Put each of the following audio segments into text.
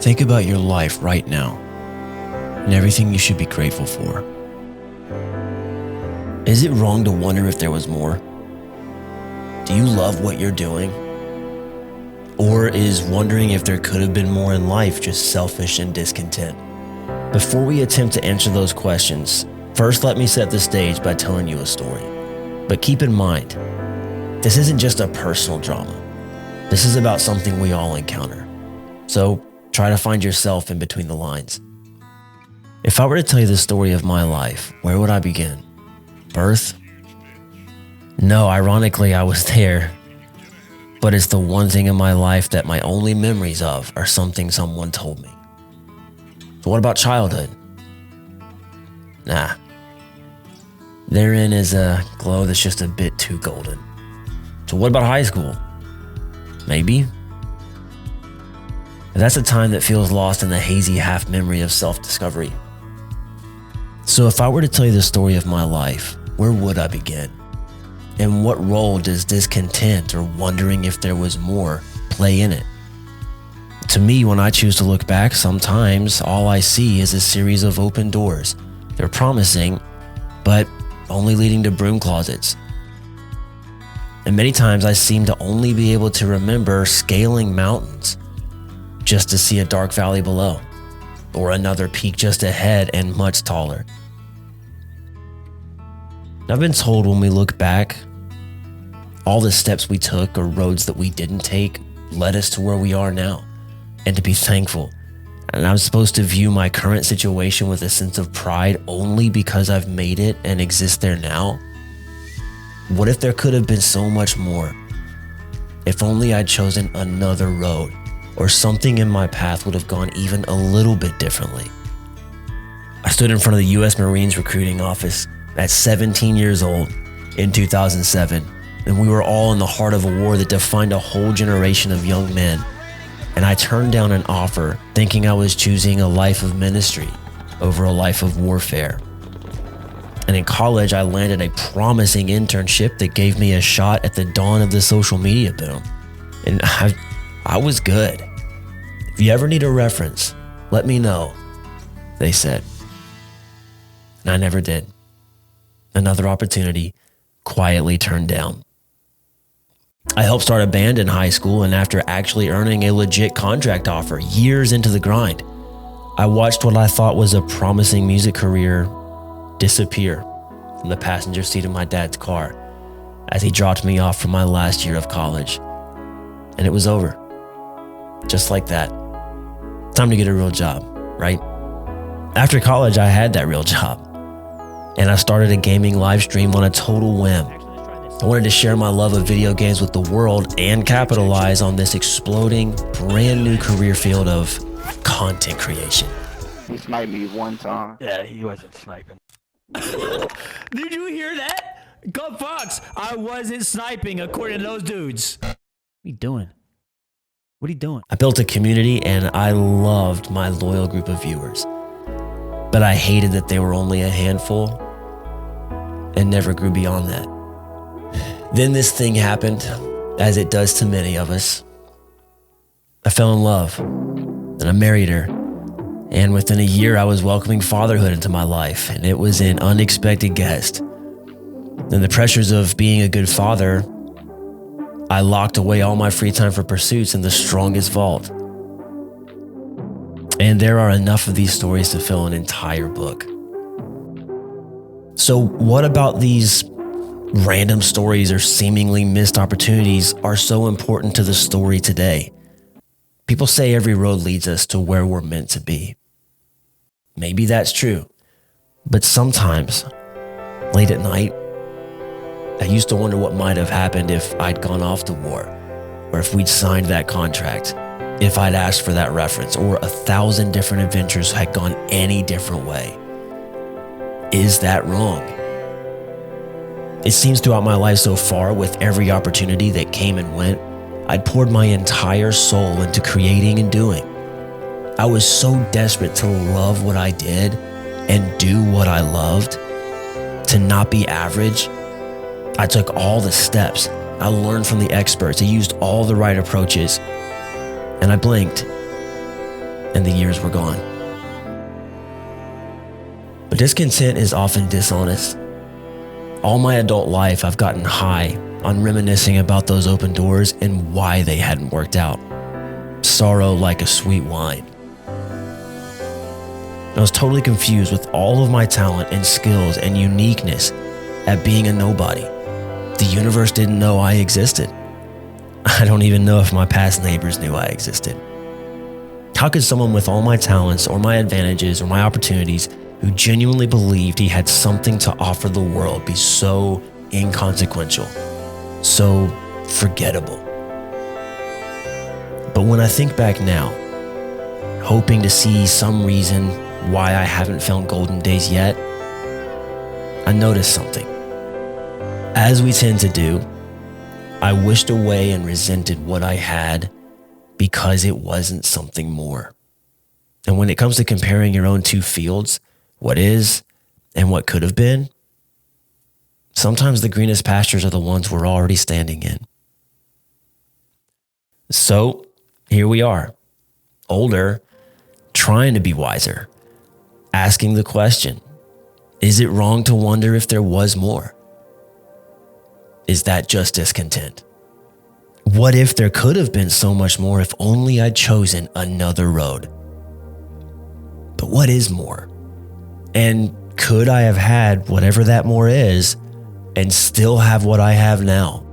Think about your life right now and everything you should be grateful for. Is it wrong to wonder if there was more? Do you love what you're doing? Or is wondering if there could have been more in life just selfish and discontent? Before we attempt to answer those questions, first let me set the stage by telling you a story. But keep in mind, this isn't just a personal drama. This is about something we all encounter. So try to find yourself in between the lines. If I were to tell you the story of my life, where would I begin? Birth? No, ironically, I was there. But it's the one thing in my life that my only memories of are something someone told me. So what about childhood? Nah. Therein is a glow that's just a bit too golden. So what about high school? Maybe. That's a time that feels lost in the hazy half memory of self-discovery. So if I were to tell you the story of my life, where would I begin? And what role does discontent or wondering if there was more play in it? To me, when I choose to look back, sometimes all I see is a series of open doors. They're promising, but only leading to broom closets. And many times I seem to only be able to remember scaling mountains just to see a dark valley below, or another peak just ahead and much taller. I've been told when we look back, all the steps we took or roads that we didn't take led us to where we are now, and to be thankful. And I'm supposed to view my current situation with a sense of pride only because I've made it and exist there now? What if there could have been so much more? If only I'd chosen another road, or something in my path would have gone even a little bit differently. I stood in front of the U.S. Marines recruiting office at 17 years old in 2007, and we were all in the heart of a war that defined a whole generation of young men. And I turned down an offer thinking I was choosing a life of ministry over a life of warfare. And in college, I landed a promising internship that gave me a shot at the dawn of the social media boom. And I was good. If you ever need a reference, let me know, they said. And I never did. Another opportunity quietly turned down. I helped start a band in high school, and after actually earning a legit contract offer years into the grind, I watched what I thought was a promising music career disappear from the passenger seat of my dad's car as he dropped me off for my last year of college. And it was over. Just like that. Time to get a real job, right? After college, I had that real job. And I started a gaming live stream on a total whim. I wanted to share my love of video games with the world and capitalize on this exploding, brand new career field of content creation. He sniped me one time. Yeah, he wasn't sniping. Did you hear that? Go Fox, I wasn't sniping according to those dudes. What are you doing? What are you doing? I built a community and I loved my loyal group of viewers. But I hated that they were only a handful and never grew beyond that. Then this thing happened, as it does to many of us. I fell in love, and I married her. And within a year, I was welcoming fatherhood into my life, and it was an unexpected guest. And the pressures of being a good father, I locked away all my free time for pursuits in the strongest vault. And there are enough of these stories to fill an entire book. So what about these random stories or seemingly missed opportunities are so important to the story today? People say every road leads us to where we're meant to be. Maybe that's true, but sometimes, late at night, I used to wonder what might have happened if I'd gone off to war, or if we'd signed that contract, if I'd asked for that reference, or 1,000 different adventures had gone any different way. Is that wrong? It seems throughout my life so far, with every opportunity that came and went, I'd poured my entire soul into creating and doing. I was so desperate to love what I did and do what I loved, to not be average. I took all the steps. I learned from the experts. I used all the right approaches. And I blinked. and the years were gone. But discontent is often dishonest. All my adult life, I've gotten high on reminiscing about those open doors and why they hadn't worked out. Sorrow like a sweet wine. I was totally confused with all of my talent and skills and uniqueness at being a nobody. The universe didn't know I existed. I don't even know if my past neighbors knew I existed. How could someone with all my talents or my advantages or my opportunities who genuinely believed he had something to offer the world be so inconsequential, so forgettable? But when I think back now, hoping to see some reason why I haven't found golden days yet, I noticed something. As we tend to do, I wished away and resented what I had because it wasn't something more. And when it comes to comparing your own two fields, what is and what could have been, sometimes the greenest pastures are the ones we're already standing in. So here we are, older, trying to be wiser, asking the question, is it wrong to wonder if there was more? Is that just discontent? What if there could have been so much more if only I'd chosen another road? But what is more? And could I have had whatever that more is and still have what I have now?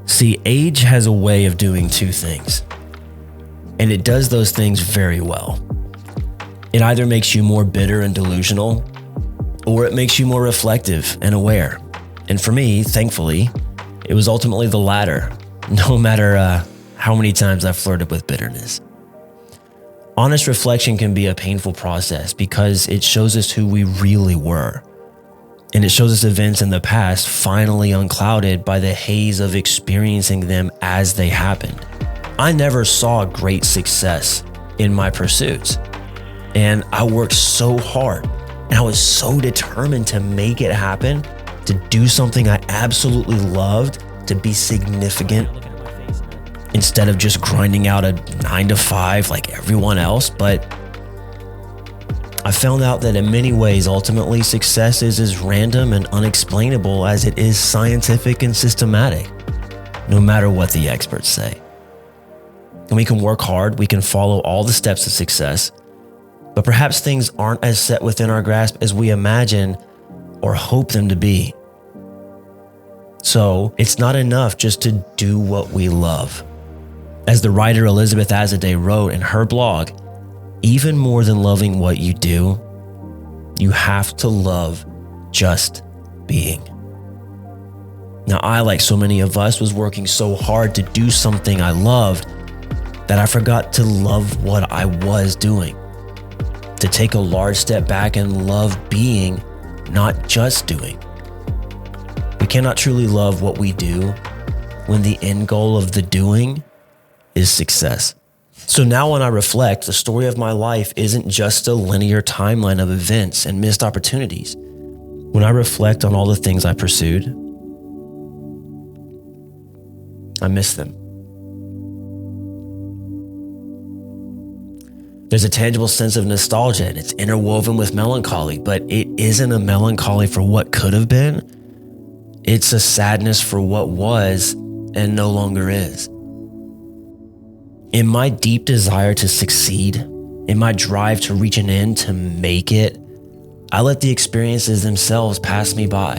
See, age has a way of doing two things, and it does those things very well. It either makes you more bitter and delusional, or it makes you more reflective and aware. And for me, thankfully, it was ultimately the latter, no matter how many times I flirted with bitterness. Honest reflection can be a painful process because it shows us who we really were. And it shows us events in the past finally unclouded by the haze of experiencing them as they happened. I never saw great success in my pursuits. And I worked so hard and I was so determined to make it happen, to do something I absolutely loved, to be significant, instead of just grinding out a 9-to-5 like everyone else. But I found out that in many ways, ultimately, success is as random and unexplainable as it is scientific and systematic, no matter what the experts say. And we can work hard, we can follow all the steps of success, but perhaps things aren't as set within our grasp as we imagine or hope them to be. So it's not enough just to do what we love. As the writer Elizabeth Azadeh wrote in her blog, even more than loving what you do, you have to love just being. Now, I, like so many of us, was working so hard to do something I loved that I forgot to love what I was doing. To take a large step back and love being, not just doing. We cannot truly love what we do when the end goal of the doing is success. So now when I reflect, the story of my life isn't just a linear timeline of events and missed opportunities. When I reflect on all the things I pursued, I miss them. There's a tangible sense of nostalgia and it's interwoven with melancholy, but it isn't a melancholy for what could have been. It's a sadness for what was and no longer is. In my deep desire to succeed, in my drive to reach an end, to make it, I let the experiences themselves pass me by.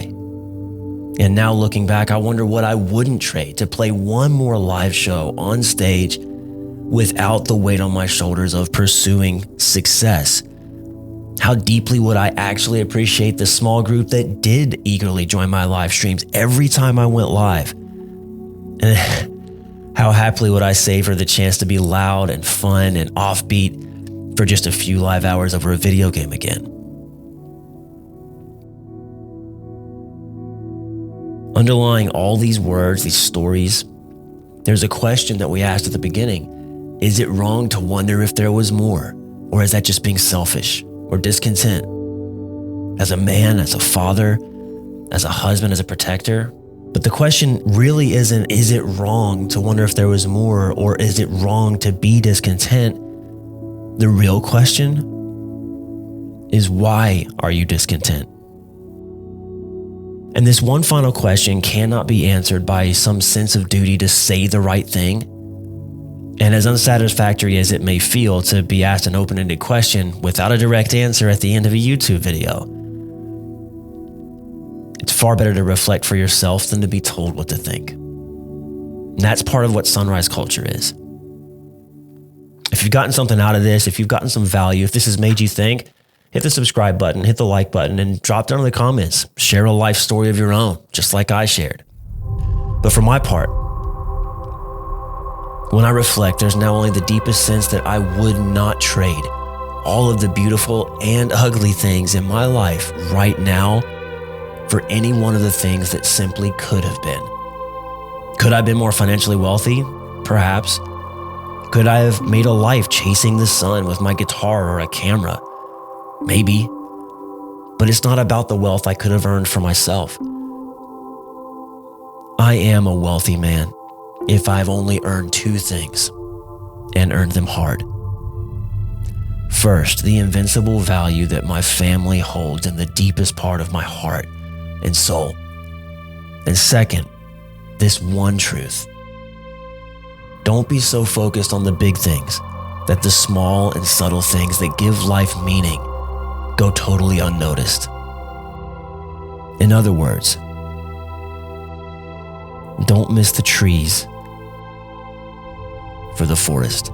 And now looking back, I wonder what I wouldn't trade to play one more live show on stage without the weight on my shoulders of pursuing success. How deeply would I actually appreciate the small group that did eagerly join my live streams every time I went live? And how happily would I savor the chance to be loud and fun and offbeat for just a few live hours over a video game again? Underlying all these words, these stories, there's a question that we asked at the beginning. Is it wrong to wonder if there was more? Or is that just being selfish or discontent? As a man, as a father, as a husband, as a protector, But the question really isn't, is it wrong to wonder if there was more, or is it wrong to be discontent? The real question is, why are you discontent? And this one final question cannot be answered by some sense of duty to say the right thing. And as unsatisfactory as it may feel to be asked an open-ended question without a direct answer at the end of a YouTube video, it's far better to reflect for yourself than to be told what to think. And that's part of what sunrise culture is. If you've gotten something out of this, if you've gotten some value, if this has made you think, hit the subscribe button, hit the like button, and drop down in the comments. Share a life story of your own, just like I shared. But for my part, when I reflect, there's now only the deepest sense that I would not trade all of the beautiful and ugly things in my life right now for any one of the things that simply could have been. Could I have been more financially wealthy? Perhaps. Could I have made a life chasing the sun with my guitar or a camera? Maybe. But it's not about the wealth I could have earned for myself. I am a wealthy man if I've only earned two things, and earned them hard. First, the invincible value that my family holds in the deepest part of my heart and soul. And second, this one truth. Don't be so focused on the big things that the small and subtle things that give life meaning go totally unnoticed. In other words, don't miss the trees for the forest.